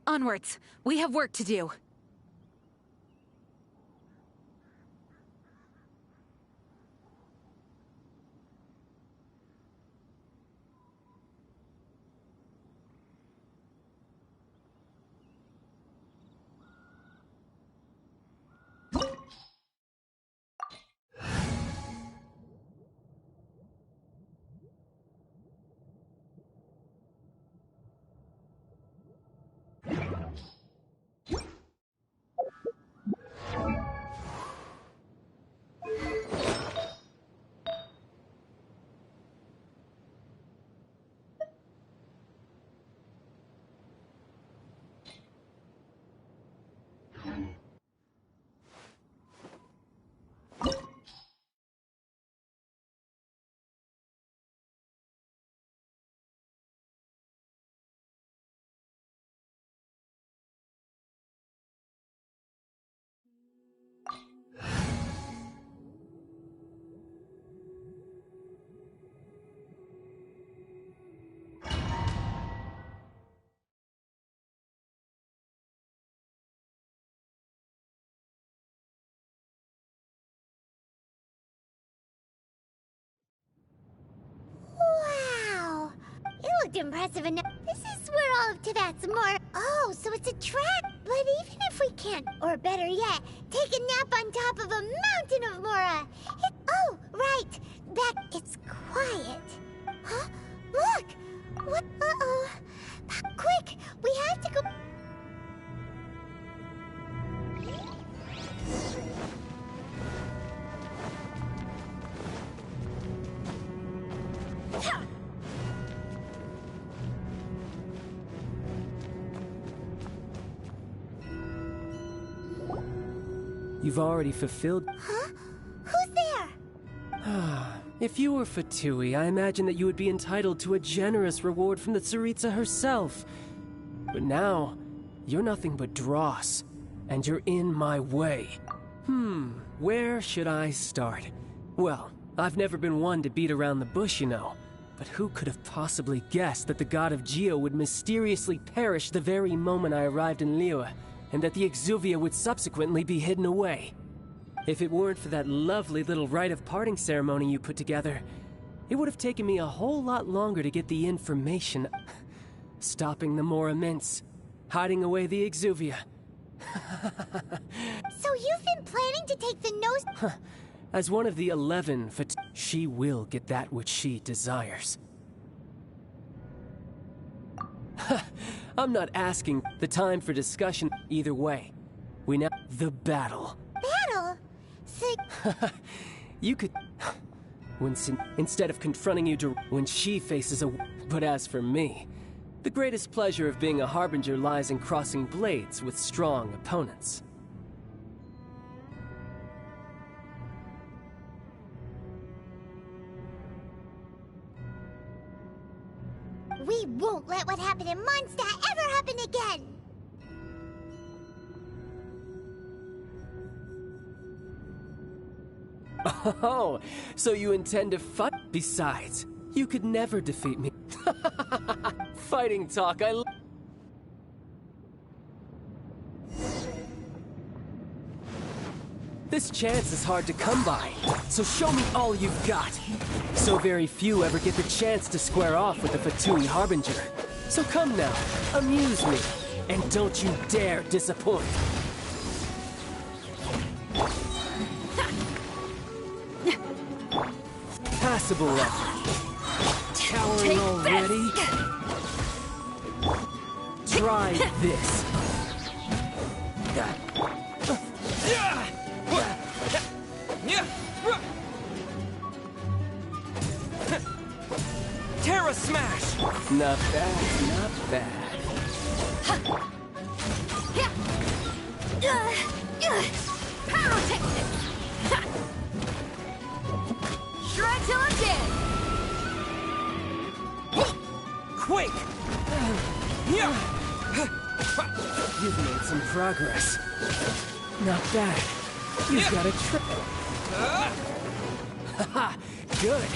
Onwards. We have work to do. Wow! It looked impressive enough. This is where all of Teyvat's more. Oh, so it's a track. But even if we can't, or better yet, take a nap on top of a mountain of Mora. Oh, right. It's quiet. Huh? Look! What? Uh-oh. Quick! We have to go. You've already fulfilled... Huh? Who's there? If you were Fatui, I imagine that you would be entitled to a generous reward from the Tsaritsa herself. But now, you're nothing but dross, and you're in my way. Where should I start? Well, I've never been one to beat around the bush, you know. But who could have possibly guessed that the god of Geo would mysteriously perish the very moment I arrived in Liyue, and that the Exuvia would subsequently be hidden away? If it weren't for that lovely little rite of parting ceremony you put together, it would have taken me a whole lot longer to get the information. Stopping the Mora Mints, hiding away the Exuvia. So you've been planning to take the nose... As one of the 11, she will get that which she desires. I'm not asking the time for discussion either way. We now... The battle. Battle? You could... Instead of confronting you when she faces a... But as for me, the greatest pleasure of being a harbinger lies in crossing blades with strong opponents. We won't let what happened in Mondstadt ever happen again! Oh, so you intend to fight? Besides, you could never defeat me. Fighting talk, This chance is hard to come by, so show me all you've got. So very few ever get the chance to square off with the Fatui Harbinger. So come now, amuse me, and don't you dare disappoint. Passable effort. Cowering already? Try this. Terra Smash! Not bad, not bad. Power technique! Shred till I'm dead! Quick! You've made some progress. Not bad. You've got a trick. Haha, good.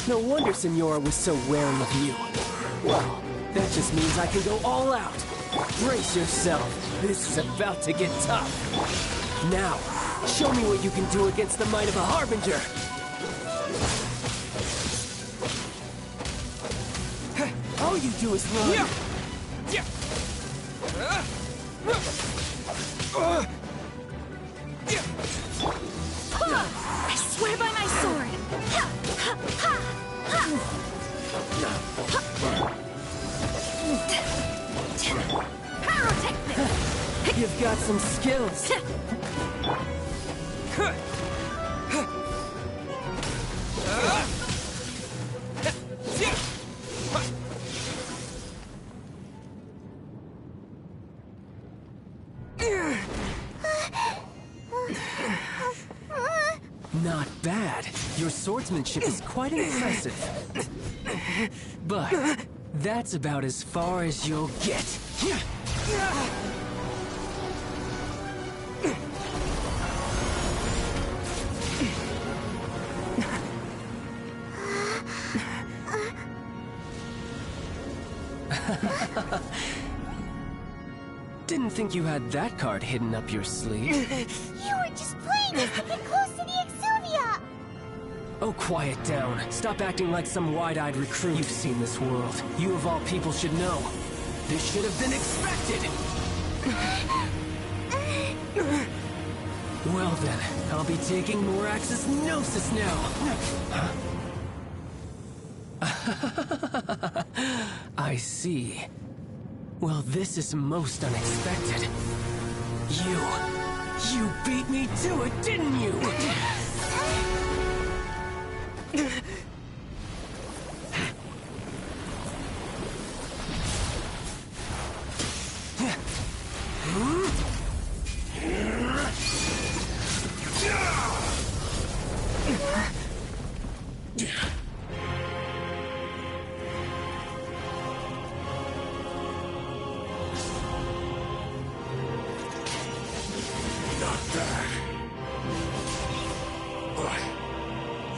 No wonder Senora was so wary of you. Well, that just means I can go all out. Brace yourself. This is about to get tough. Now, show me what you can do against the might of a Harbinger. All you do is run. I swear by my sword! Pyrotechnics! You've got some skills. Not bad. Your swordsmanship is quite impressive. But that's about as far as you'll get. Didn't think you had that card hidden up your sleeve. You were just playing us to get close to the Exuvia! Oh, quiet down. Stop acting like some wide-eyed recruit. You've seen this world. You of all people should know. This should have been expected! Well then, I'll be taking Morax's Gnosis now. Huh? I see. Well, this is most unexpected. You beat me to it, didn't you?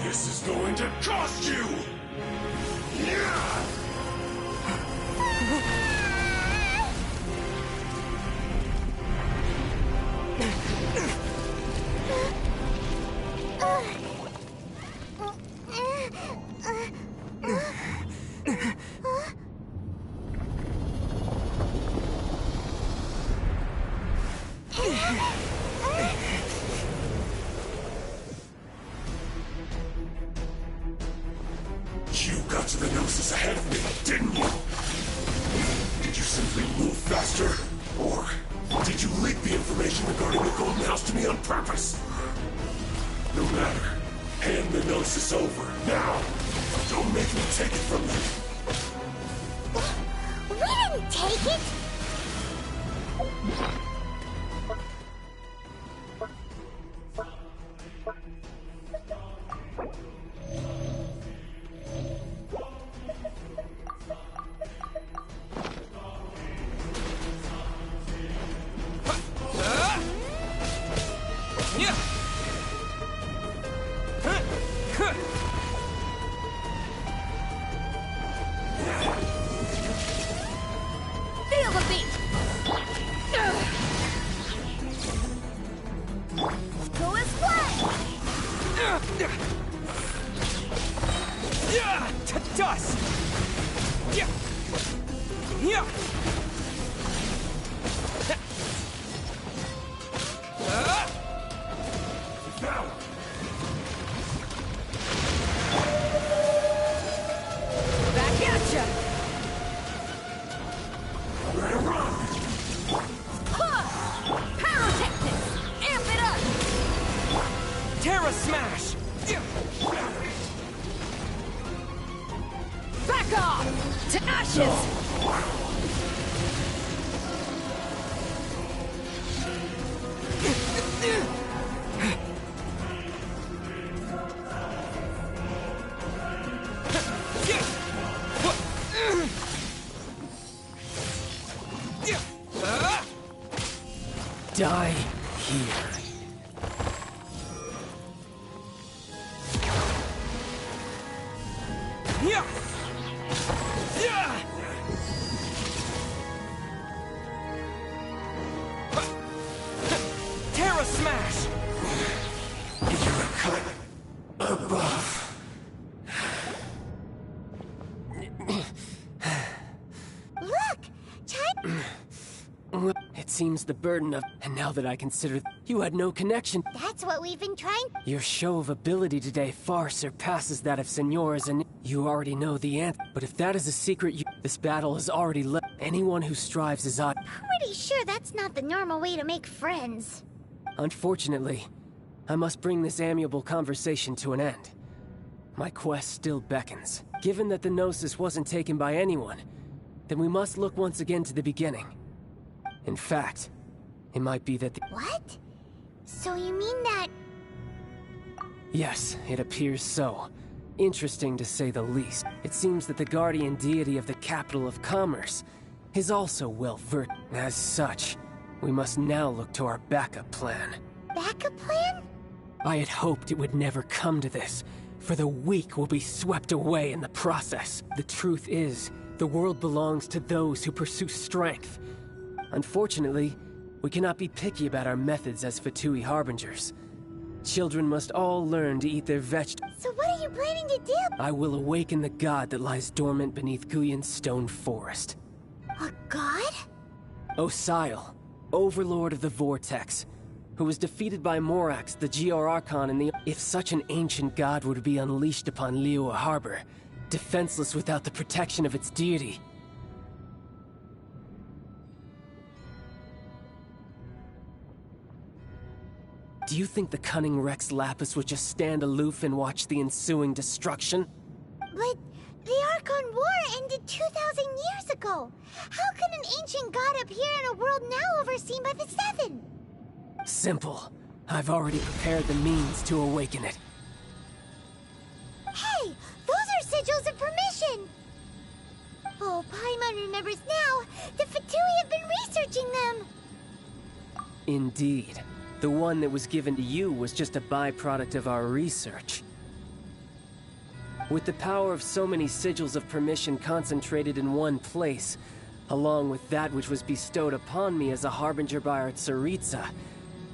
This is going to cost you! You got to the Gnosis ahead of me, didn't you? Did you simply move faster? Or did you leak the information regarding the Golden House to me on purpose? No matter. Hand the Gnosis over, now! Don't make me take it from you! We didn't take it! Feel the beat! Go as planned! To dust! Now! Back at ya! Better run! Pyrotechnics! Amp it up! Terra Smash! Back off! To ashes! Die here. seems the burden of... And now that I consider you had no connection... That's what we've been trying. Your show of ability today far surpasses that of Senora's, and you already know the answer. But if that is a secret, this battle is already left. Anyone who strives is odd. Pretty sure that's not the normal way to make friends. Unfortunately, I must bring this amiable conversation to an end. My quest still beckons. Given that the Gnosis wasn't taken by anyone, then we must look once again to the beginning. In fact, it might be that the... What? So you mean that... Yes, it appears so. Interesting to say the least. It seems that the guardian deity of the capital of commerce is also well-versed. As such, we must now look to our backup plan. Backup plan? I had hoped it would never come to this, for the weak will be swept away in the process. The truth is, the world belongs to those who pursue strength. Unfortunately, we cannot be picky about our methods as Fatui Harbingers. Children must all learn to eat their vegetables. So what are you planning to do? I will awaken the god that lies dormant beneath Guyon's stone forest. A god? Osial, overlord of the Vortex, who was defeated by Morax, the GR Archon in the... If such an ancient god were to be unleashed upon Liyue Harbor, defenseless without the protection of its deity... Do you think the cunning Rex Lapis would just stand aloof and watch the ensuing destruction? But the Archon War ended 2,000 years ago. How can an ancient god appear in a world now overseen by the Seven? Simple. I've already prepared the means to awaken it. Hey, those are sigils of permission! Oh, Paimon remembers now. The Fatui have been researching them. Indeed. The one that was given to you was just a byproduct of our research. With the power of so many sigils of permission concentrated in one place, along with that which was bestowed upon me as a harbinger by our Tsaritsa,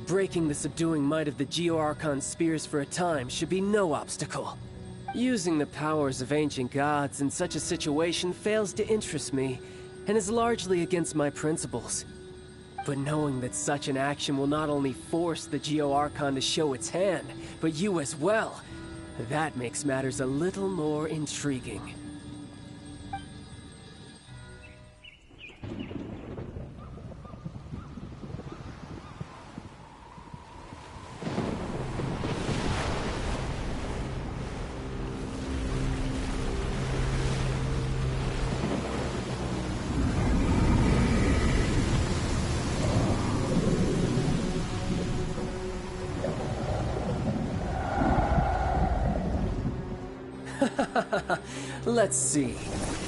breaking the subduing might of the Geo-Archon spears for a time should be no obstacle. Using the powers of ancient gods in such a situation fails to interest me, and is largely against my principles. But knowing that such an action will not only force the Geo-Archon to show its hand, but you as well, that makes matters a little more intriguing. Let's see.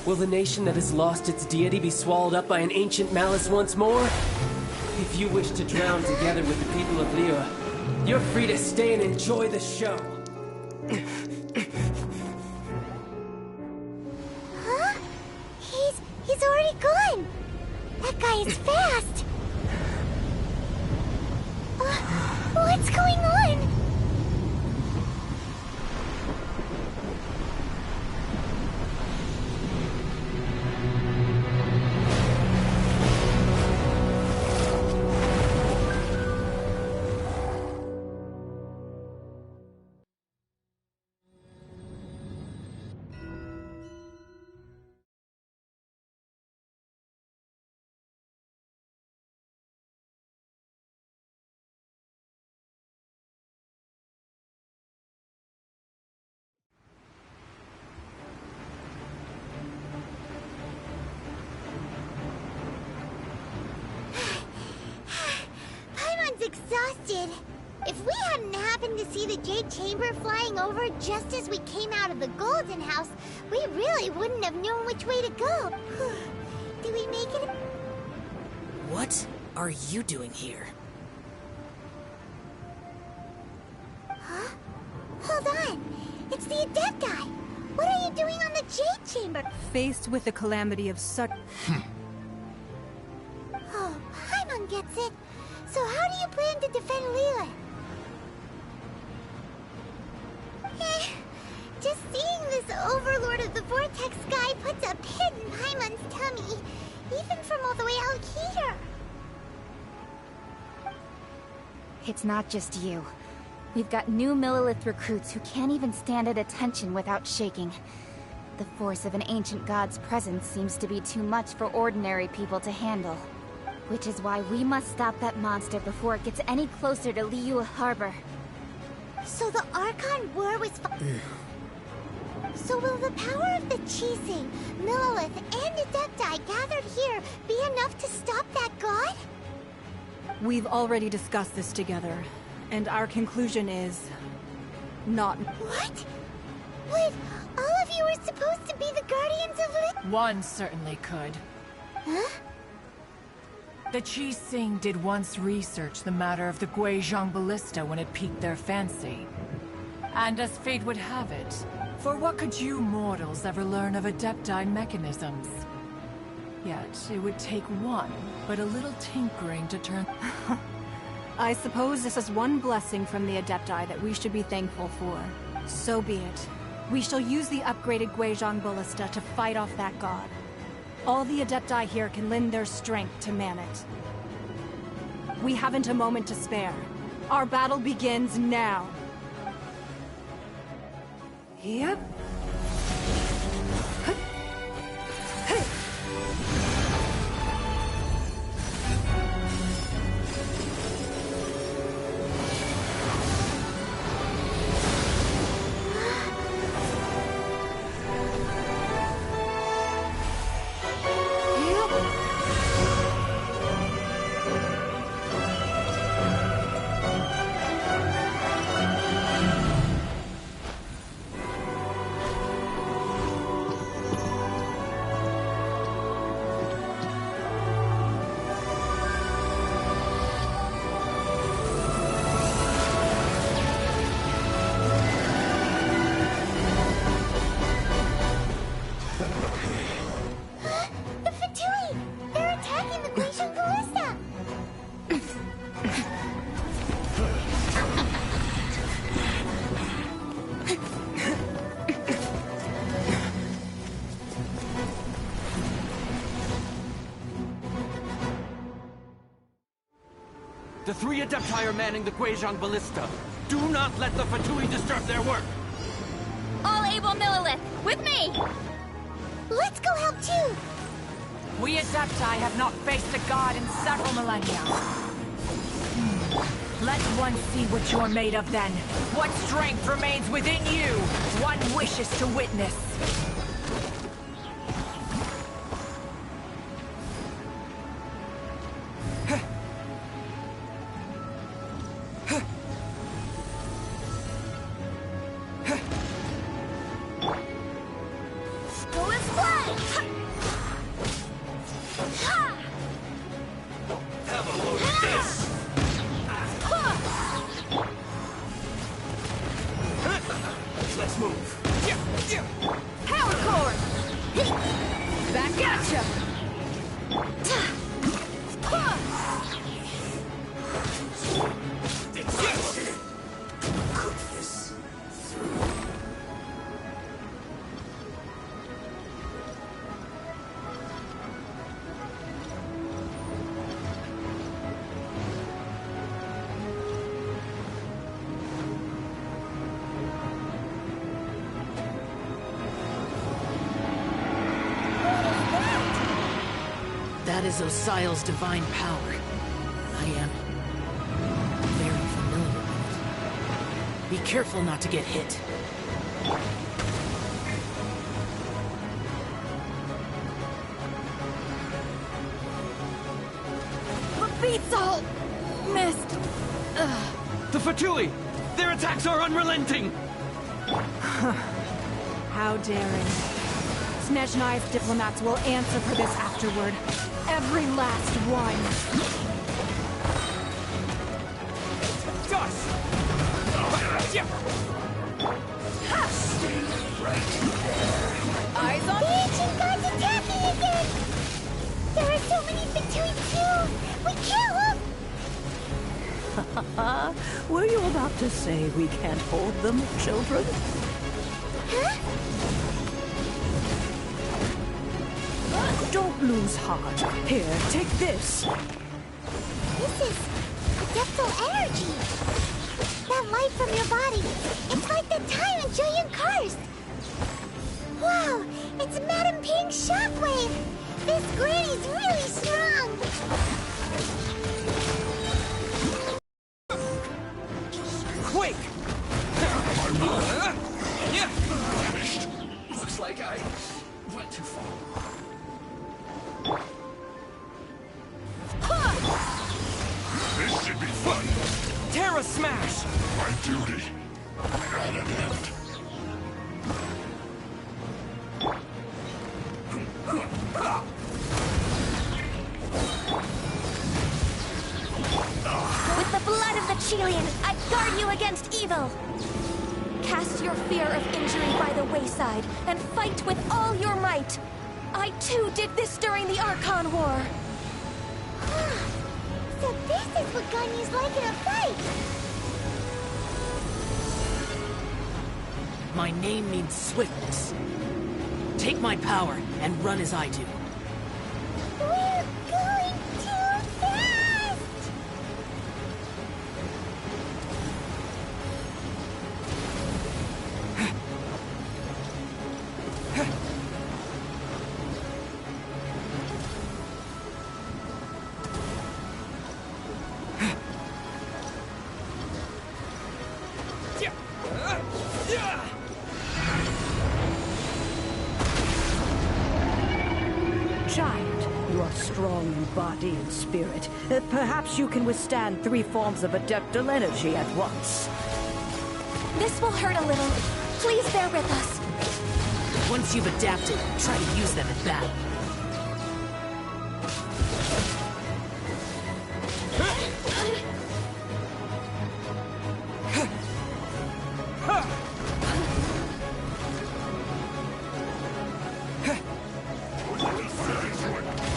Will the nation that has lost its deity be swallowed up by an ancient malice once more? If you wish to drown together with the people of Liyue, you're free to stay and enjoy the show. Huh? He's already gone. That guy is fast. What's going on? Exhausted. If we hadn't happened to see the Jade Chamber flying over just as we came out of the Golden House, we really wouldn't have known which way to go. Did we make it? What are you doing here? Huh? Hold on. It's the Adept guy. What are you doing on the Jade Chamber? Faced with the calamity of such... Oh, Paimon gets it. So how do you plan to defend Liyue? Just seeing this Overlord of the Vortex guy puts a pit in Paimon's tummy, even from all the way out here. It's not just you. We've got new Millilith recruits who can't even stand at attention without shaking. The force of an ancient god's presence seems to be too much for ordinary people to handle. Which is why we must stop that monster before it gets any closer to Liyue Harbor. So the Archon War was So will the power of the Qixing, Millilith, and Adepti gathered here be enough to stop that god? We've already discussed this together, and our conclusion is... not. What? Wait, all of you were supposed to be the Guardians of One certainly could. Huh? The Qixing did once research the matter of the Guizhong Ballista when it piqued their fancy. And as fate would have it, for what could you mortals ever learn of Adepti mechanisms? Yet, it would take one, but a little tinkering to turn... I suppose this is one blessing from the Adepti that we should be thankful for. So be it. We shall use the upgraded Guizhong Ballista to fight off that god. All the Adepti here can lend their strength to man it. We haven't a moment to spare. Our battle begins now. Yep. The three Adepti are manning the Guizhong Ballista. Do not let the Fatui disturb their work! All able Millilith, with me! Let's go help too! We Adepti have not faced a god in several millennia. Let one see what you're made of then. What strength remains within you, one wishes to witness. That is Osial's divine power. I am very familiar with it. Be careful not to get hit. The beats all missed. The Fatui! Their attacks are unrelenting! How daring. Snezhnai's diplomats will answer for this afterward. Every last one. Dust! Eyes on The ancient god's attacking again! There are so many Fatui too! We can't look! Were you about to say we can't hold them, children? Huh? Don't lose heart. Here, take this. This is adeptal energy. That light from your body, it's like the time in Julian Karst. Wow, it's Madame Ping's shockwave. This granny's really strong. Quick! Vanished. Looks like I went too far. This should be fun. Terra Smash! My duty at an end. With the blood of the Chelian, I guard you against evil! Cast your fear of injury by the wayside, and fight with all your might! I too did this during the Archon War! So this is what Ganyu's like in a fight! My name means swiftness. Take my power and run as I do. We're going too fast! Child, you are strong in body and spirit. Perhaps you can withstand 3 forms of adeptal energy at once. This will hurt a little. Please bear with us. Once you've adapted, try to use them in battle.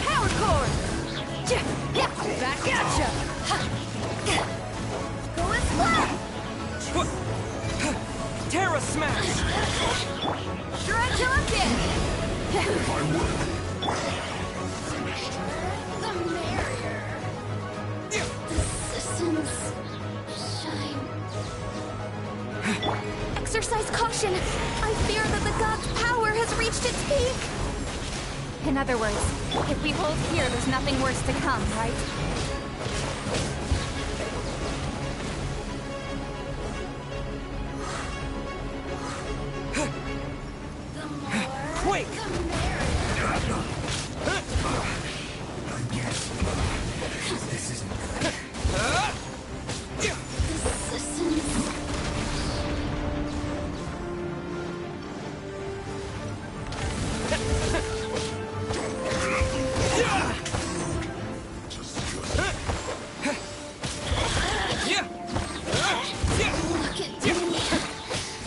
Power core! Back at ya! Going slow! Terra Smash! Stretch on My work. Finished. The barrier. The systems shine. Exercise caution! I fear that the god's power has reached its peak! In other words, if we hold here, there's nothing worse to come, right? Quick! This isn't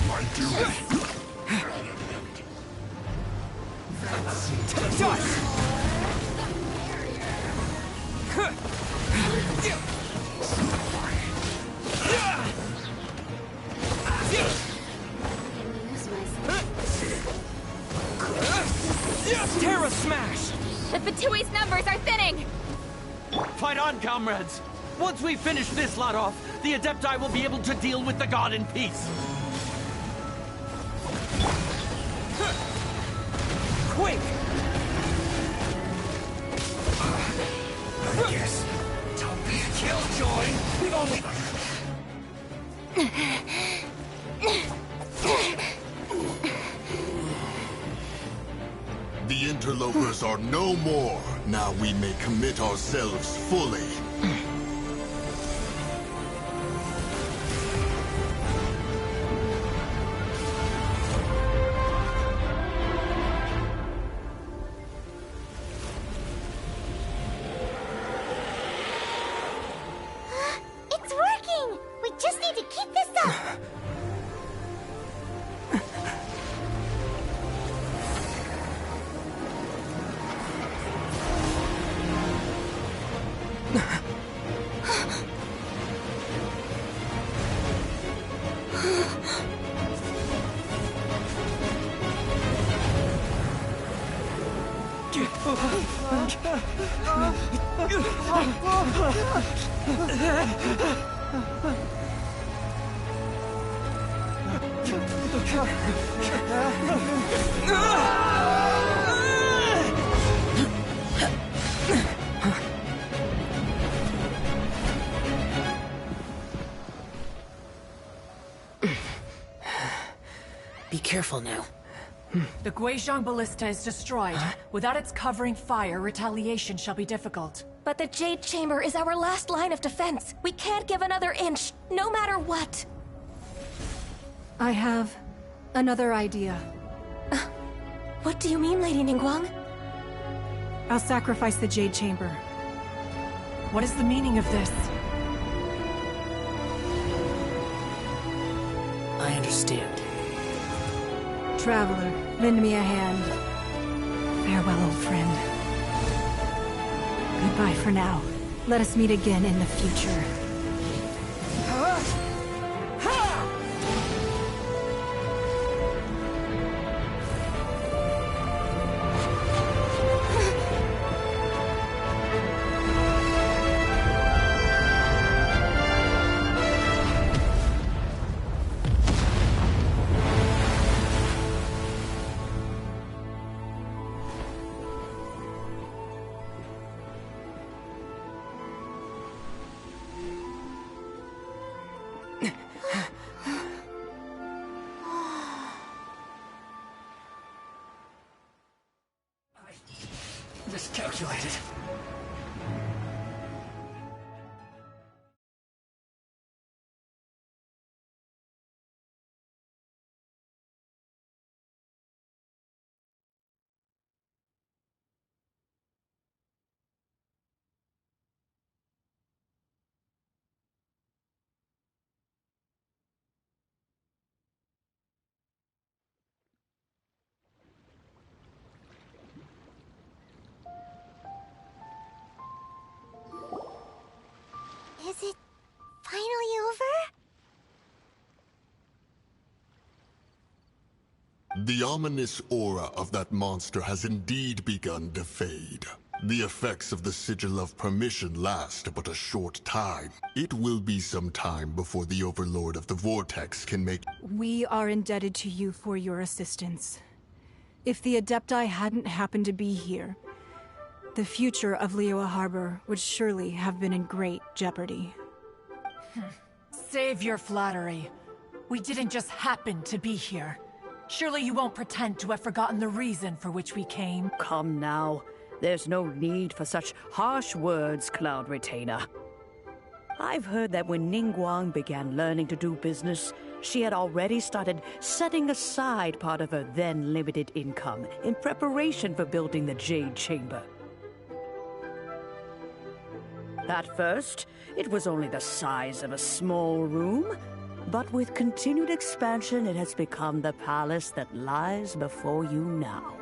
my duty. Terra Smash! The pt3's numbers are thinning! Fight on, comrades! Once we finish this lot off, the Adepti will be able to deal with the god in peace. Quick! I guess. Don't be a killjoy. We've only... The interlopers are no more. Now we may commit ourselves fully. It's working! We just need to keep this up! Be careful now. The Guizhong Ballista is destroyed. Without its covering fire, retaliation shall be difficult. But the Jade Chamber is our last line of defense. We can't give another inch, no matter what. I have another idea. What do you mean, Lady Ningguang? I'll sacrifice the Jade Chamber. What is the meaning of this? I understand. Traveler, lend me a hand. Farewell, old friend. Goodbye for now. Let us meet again in the future. Miscalculated. Is it finally over? The ominous aura of that monster has indeed begun to fade. The effects of the Sigil of Permission last but a short time. It will be some time before the Overlord of the Vortex can make... We are indebted to you for your assistance. If the Adepti hadn't happened to be here, the future of Liyue Harbor would surely have been in great jeopardy. Save your flattery. We didn't just happen to be here. Surely you won't pretend to have forgotten the reason for which we came. Come now. There's no need for such harsh words, Cloud Retainer. I've heard that when Ningguang began learning to do business, she had already started setting aside part of her then limited income in preparation for building the Jade Chamber. At first, it was only the size of a small room, but with continued expansion, it has become the palace that lies before you now.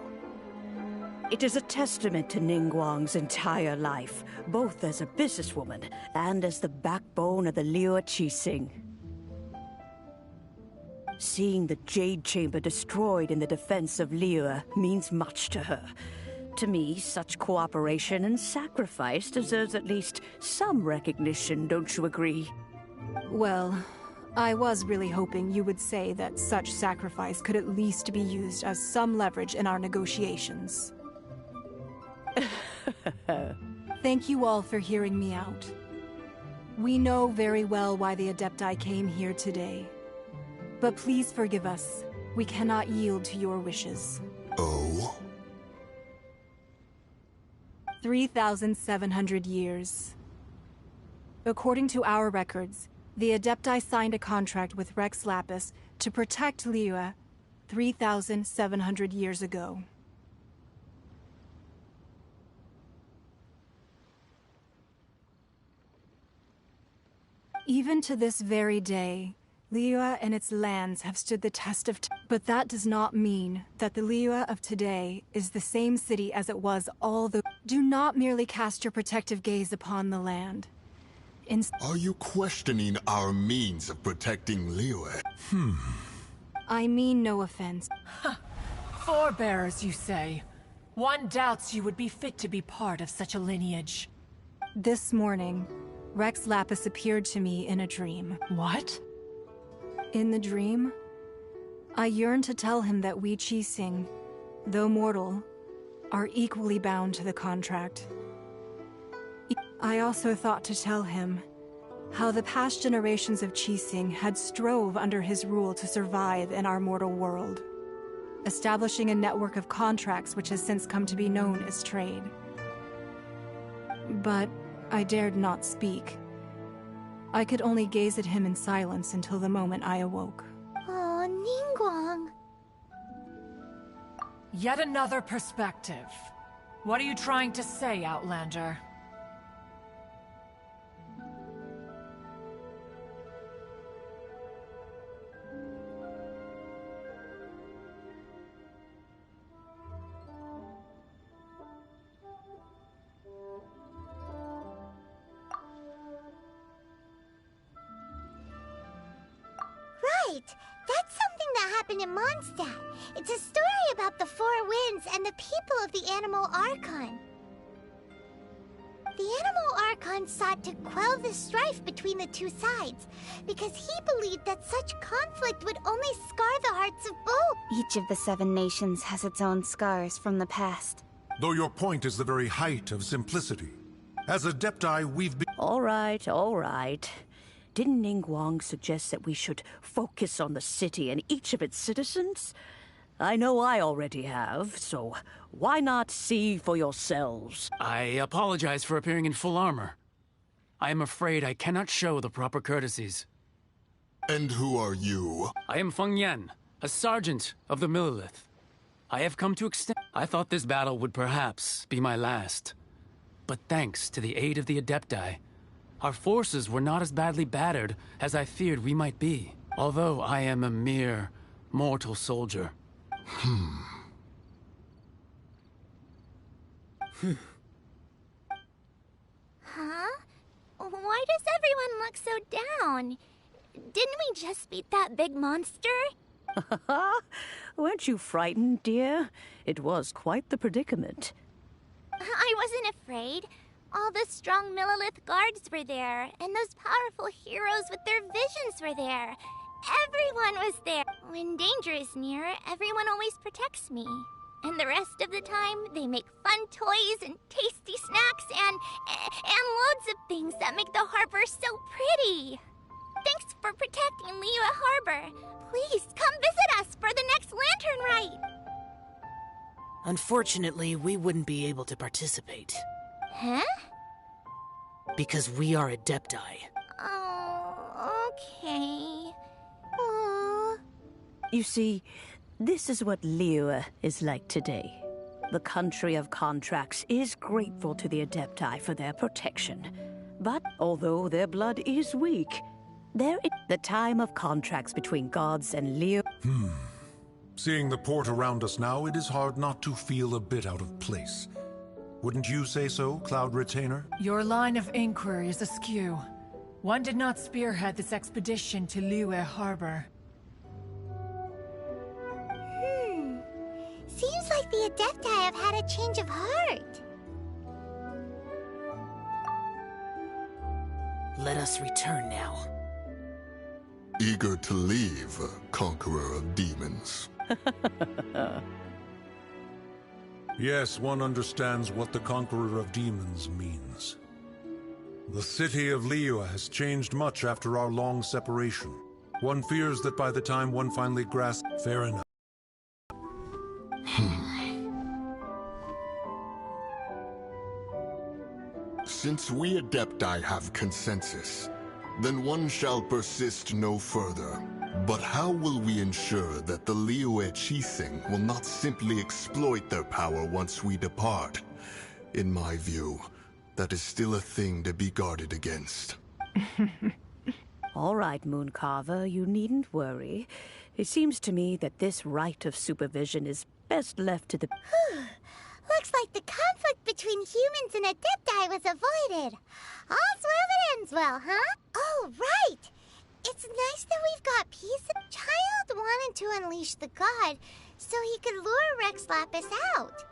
It is a testament to Ningguang's entire life, both as a businesswoman and as the backbone of the Liyue Qixing. Seeing the Jade Chamber destroyed in the defense of Liyue means much to her. To me, such cooperation and sacrifice deserves at least some recognition, don't you agree? Well, I was really hoping you would say that such sacrifice could at least be used as some leverage in our negotiations. Thank you all for hearing me out. We know very well why the Adepti came here today. But please forgive us. We cannot yield to your wishes. Oh? 3,700 years. According to our records, the Adepti signed a contract with Rex Lapis to protect Liyue 3,700 years ago. Even to this very day, Liyue and its lands have stood the test of time. But that does not mean that the Liyue of today is the same city as it was all the... Do not merely cast your protective gaze upon the land. Are you questioning our means of protecting Liyue? I mean no offense. Forebears, you say? One doubts you would be fit to be part of such a lineage. This morning, Rex Lapis appeared to me in a dream. What? In the dream, I yearned to tell him that we Qixing, though mortal, are equally bound to the contract. I also thought to tell him how the past generations of Qixing had strove under his rule to survive in our mortal world, establishing a network of contracts which has since come to be known as trade. But I dared not speak. I could only gaze at him in silence until the moment I awoke. Oh, Ningguang. Yet another perspective. What are you trying to say, Outlander? Right! That's something that happened in Mondstadt. It's a story about the Four Winds and the people of the Animal Archon. The Animal Archon sought to quell the strife between the two sides, because he believed that such conflict would only scar the hearts of both. Each of the 7 nations has its own scars from the past. Though your point is the very height of simplicity. As Adepti, we've been— All right. Didn't Ningguang suggest that we should focus on the city and each of its citizens? I know I already have, so why not see for yourselves? I apologize for appearing in full armor. I am afraid I cannot show the proper courtesies. And who are you? I am Feng Yan, a sergeant of the Millelith. I have come to extend— I thought this battle would perhaps be my last. But thanks to the aid of the Adepti, our forces were not as badly battered as I feared we might be, although I am a mere mortal soldier. Huh? Why does everyone look so down? Didn't we just beat that big monster? Weren't you frightened, dear? It was quite the predicament. I wasn't afraid. All the strong Millelith guards were there, and those powerful heroes with their visions were there. Everyone was there. When danger is near, everyone always protects me. And the rest of the time, they make fun toys and tasty snacks and loads of things that make the harbor so pretty. Thanks for protecting Liyue Harbor. Please come visit us for the next lantern rite. Unfortunately, we wouldn't be able to participate. Huh? Because we are Adepti. Oh, okay. Aww. You see, this is what Liyue is like today. The country of contracts is grateful to the Adepti for their protection. But although their blood is weak, there is the time of contracts between gods and Liyue. Seeing the port around us now, it is hard not to feel a bit out of place. Wouldn't you say so, Cloud Retainer? Your line of inquiry is askew. One did not spearhead this expedition to Liyue Harbor. Seems like the Adepti have had a change of heart. Let us return now. Eager to leave, Conqueror of Demons. Yes, one understands what the Conqueror of Demons means. The city of Liyue has changed much after our long separation. One fears that by the time one finally grasps— Fair enough. Since we Adepti have consensus, then one shall persist no further. But how will we ensure that the Liyue Qixing will not simply exploit their power once we depart? In my view, that is still a thing to be guarded against. All right, Mooncarver, you needn't worry. It seems to me that this right of supervision is best left to the— Looks like the conflict between humans and Adepti was avoided. All's well that ends well, huh? Oh, right! It's nice that we've got peace. Child wanted to unleash the god so he could lure Rex Lapis out.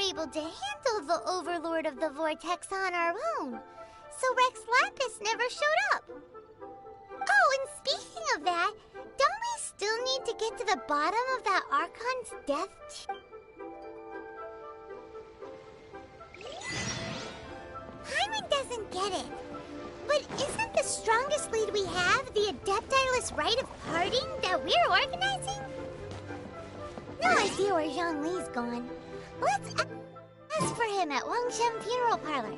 able to handle the Overlord of the Vortex on our own. So Rex Lapis never showed up. Oh, and speaking of that, don't we still need to get to the bottom of that Archon's death? Hyman doesn't get it. But isn't the strongest lead we have the Adeptiless Rite of Parting that we're organizing? No idea where Zhongli's gone. Let's ask for him at Wangshen Funeral Parlor.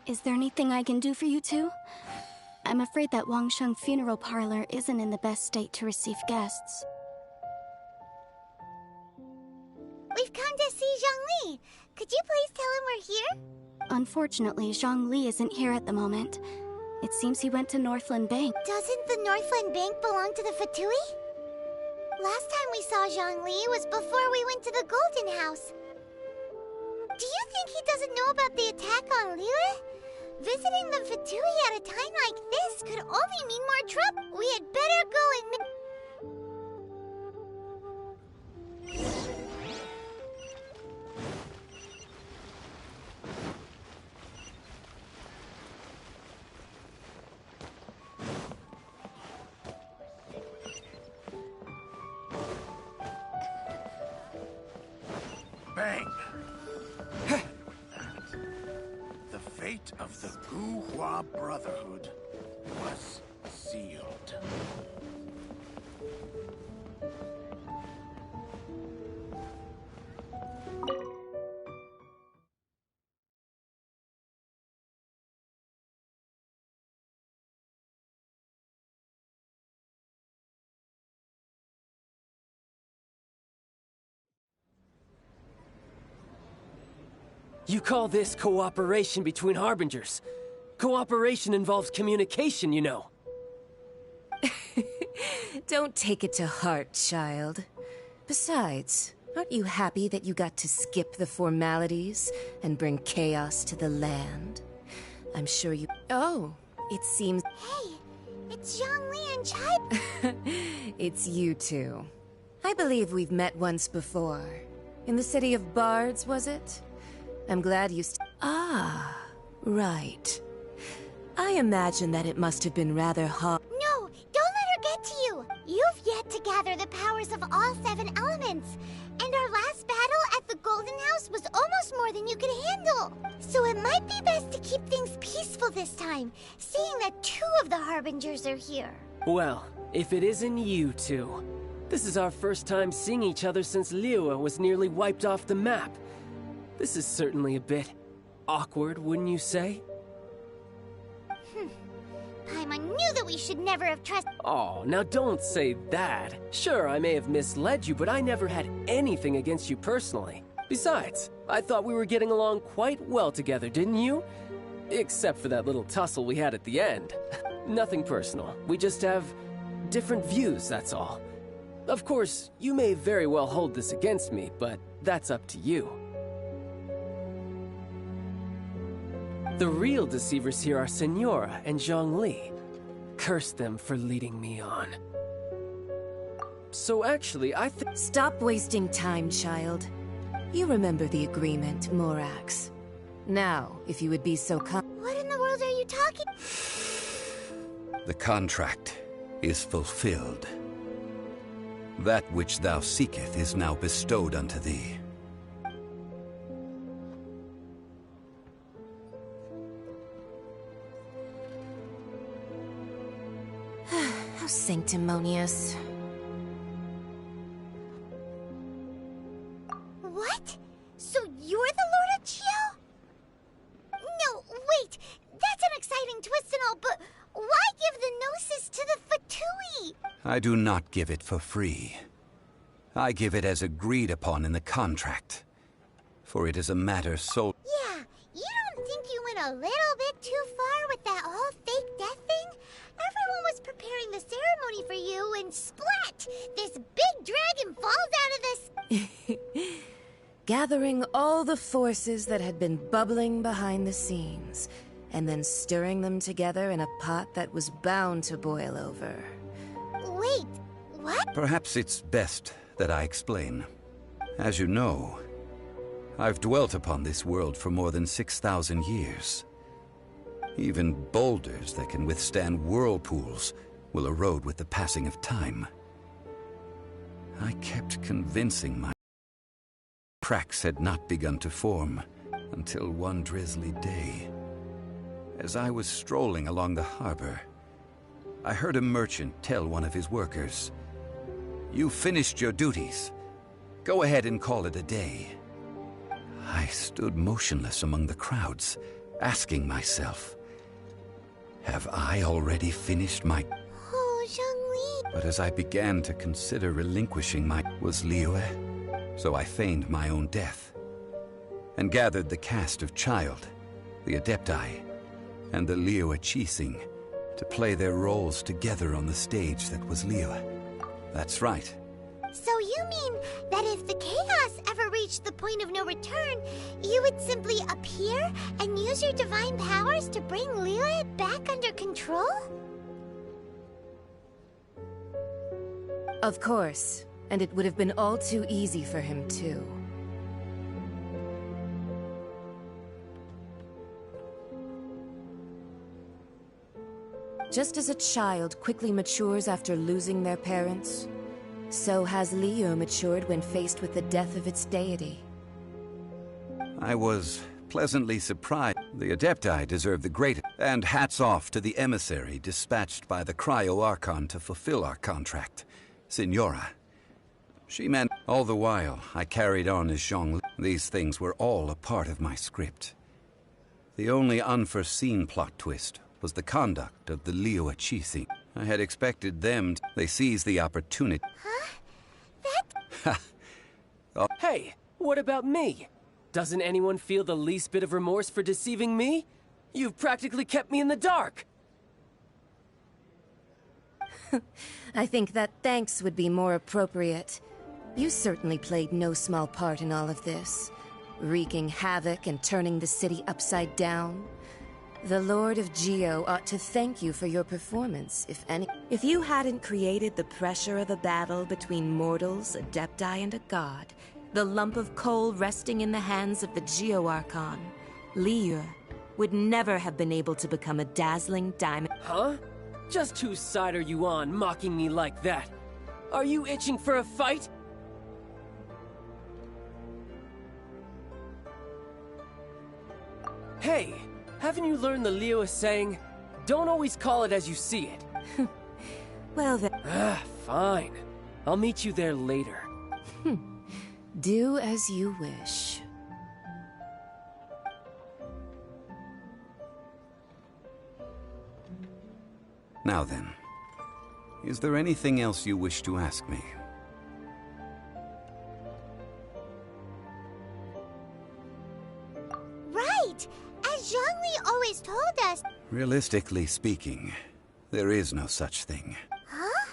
Is there anything I can do for you two? I'm afraid that Wangshen Funeral Parlor isn't in the best state to receive guests. We've come to see Zhongli. Could you please tell him we're here? Unfortunately, Zhongli isn't here at the moment. It seems he went to Northland Bank. Doesn't the Northland Bank belong to the Fatui? Last time we saw Zhongli was before we went to the Golden House. Do you think he doesn't know about the attack on Liyue? Visiting the Fatui at a time like this could only mean more trouble. We had better go and Bang! The fate of the Guhua Brotherhood was sealed. You call this cooperation between Harbingers? Cooperation involves communication, you know. Don't take it to heart, child. Besides, aren't you happy that you got to skip the formalities and bring chaos to the land? I'm sure you... Oh, it seems... Hey, it's Zhongli and Chai. It's you two. I believe we've met once before. In the City of Bards, was it? I'm glad you Ah, right. I imagine that it must have been rather hard. No, don't let her get to you. You've yet to gather the powers of all 7 elements. And our last battle at the Golden House was almost more than you could handle. So it might be best to keep things peaceful this time, seeing that 2 of the Harbingers are here. Well, if it isn't you two. This is our first time seeing each other since Liyue was nearly wiped off the map. This is certainly a bit awkward, wouldn't you say? Paimon knew that we should never have trusted. Oh, now don't say that. Sure, I may have misled you, but I never had anything against you personally. Besides, I thought we were getting along quite well together, didn't you? Except for that little tussle we had at the end. Nothing personal. We just have different views, that's all. Of course, you may very well hold this against me, but that's up to you. The real deceivers here are Senora and Zhongli. Curse them for leading me on. So actually, I think... Stop wasting time, child. You remember the agreement, Morax. Now, if you would be so What in the world are you talking? The contract is fulfilled. That which thou seeketh is now bestowed unto thee. How sanctimonious. What? So you're the Lord of Chio? No, wait. That's an exciting twist and all, but why give the Gnosis to the Fatui? I do not give it for free. I give it as agreed upon in the contract. For it is a matter so... Yeah, you don't think you went a little bit too far with that whole fake death thing? Everyone was preparing the ceremony for you, and splat! This big dragon falls out of this... Gathering all the forces that had been bubbling behind the scenes, and then stirring them together in a pot that was bound to boil over. Wait, what? Perhaps it's best that I explain. As you know, I've dwelt upon this world for more than 6,000 years. Even boulders that can withstand whirlpools will erode with the passing of time. I kept convincing my cracks had not begun to form until one drizzly day. As I was strolling along the harbor, I heard a merchant tell one of his workers, "You finished your duties. Go ahead and call it a day." I stood motionless among the crowds, asking myself, have I already finished my... Oh, Zhongli. But as I began to consider relinquishing my... was Liyue, so I feigned my own death, and gathered the cast of Child, the Adepti, and the Liyue Qixing to play their roles together on the stage that was Liyue. That's right. So you mean that if the chaos ever reached the point of no return, you would simply appear and use your divine powers to bring Liyue back under control? Of course, and it would have been all too easy for him too. Just as a child quickly matures after losing their parents, so has Liyue matured when faced with the death of its deity. I was pleasantly surprised. The Adepti deserve the greatest, and hats off to the emissary dispatched by the Cryo-Archon to fulfill our contract, Senora. She meant... All the while, I carried on as Zhongli. These things were all a part of my script. The only unforeseen plot twist was the conduct of the Liyue Qixing. I had expected them to... They seized the opportunity... Huh? That... Hey, what about me? Doesn't anyone feel the least bit of remorse for deceiving me? You've practically kept me in the dark! I think that thanks would be more appropriate. You certainly played no small part in all of this, wreaking havoc and turning the city upside down. The Lord of Geo ought to thank you for your performance, if any. If you hadn't created the pressure of a battle between mortals, adepti, and a god, the lump of coal resting in the hands of the Geo Archon, Liyue, would never have been able to become a dazzling diamond. Huh? Just whose side are you on, mocking me like that? Are you itching for a fight? Hey, haven't you learned the Liyue saying, don't always call it as you see it? Well then... Fine. I'll meet you there later. Do as you wish. Now then, is there anything else you wish to ask me? Right! As Zhongli always told us... Realistically speaking, there is no such thing. Huh?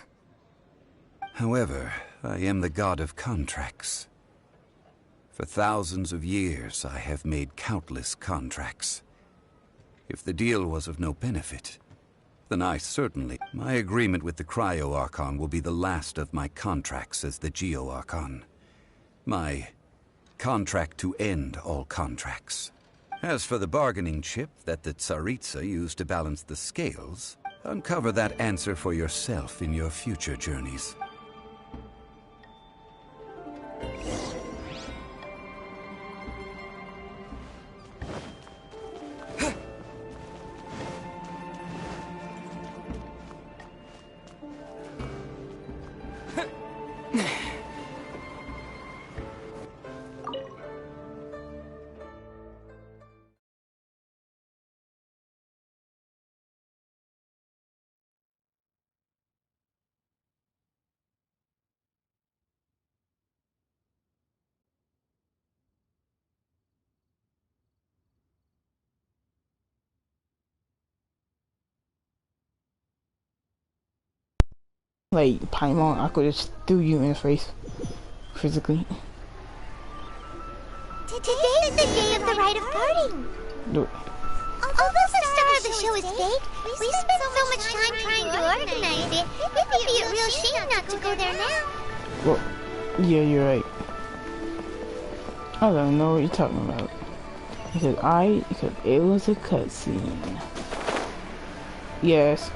However, I am the god of contracts. For thousands of years, I have made countless contracts. If the deal was of no benefit, then I certainly... My agreement with the Cryo Archon will be the last of my contracts as the Geo Archon. My contract to end all contracts. As for the bargaining chip that the Tsaritsa used to balance the scales, uncover that answer for yourself in your future journeys. Like Paimon, I could just threw you in the face physically. Today is the day of the rite of parting. Do it. Although the star of the show is fake, we spent so much time trying to organize it. It would be a real shame not to go there now. Well, yeah, you're right. I don't know what you're talking about. Because it was a cutscene. Yes.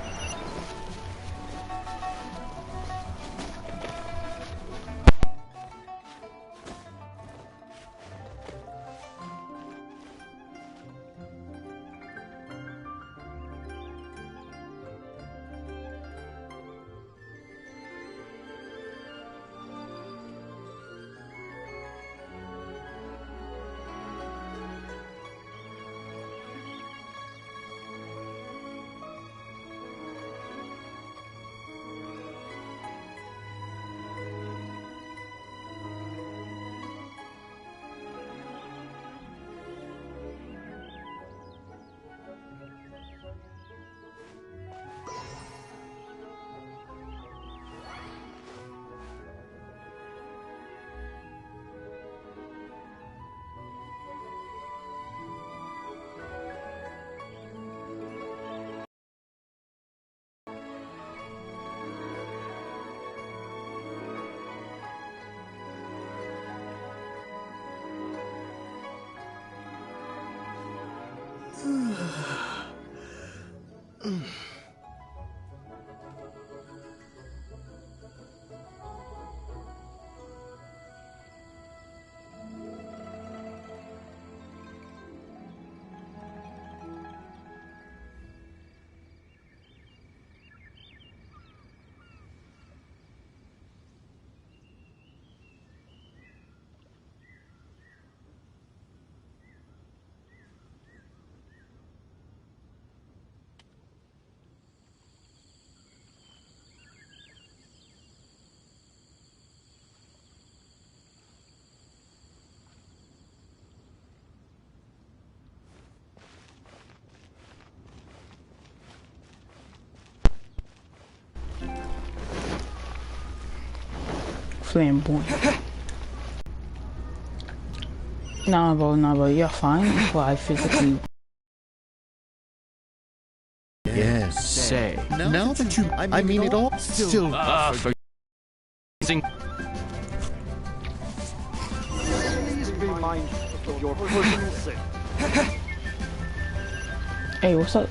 flamboyant. Nah, bro, you're fine. Well, I physically. Yes. Say. Now that you, I mean it all. Still. For Please be mindful of your personal sin. Hey, what's up?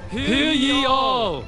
Hear ye all!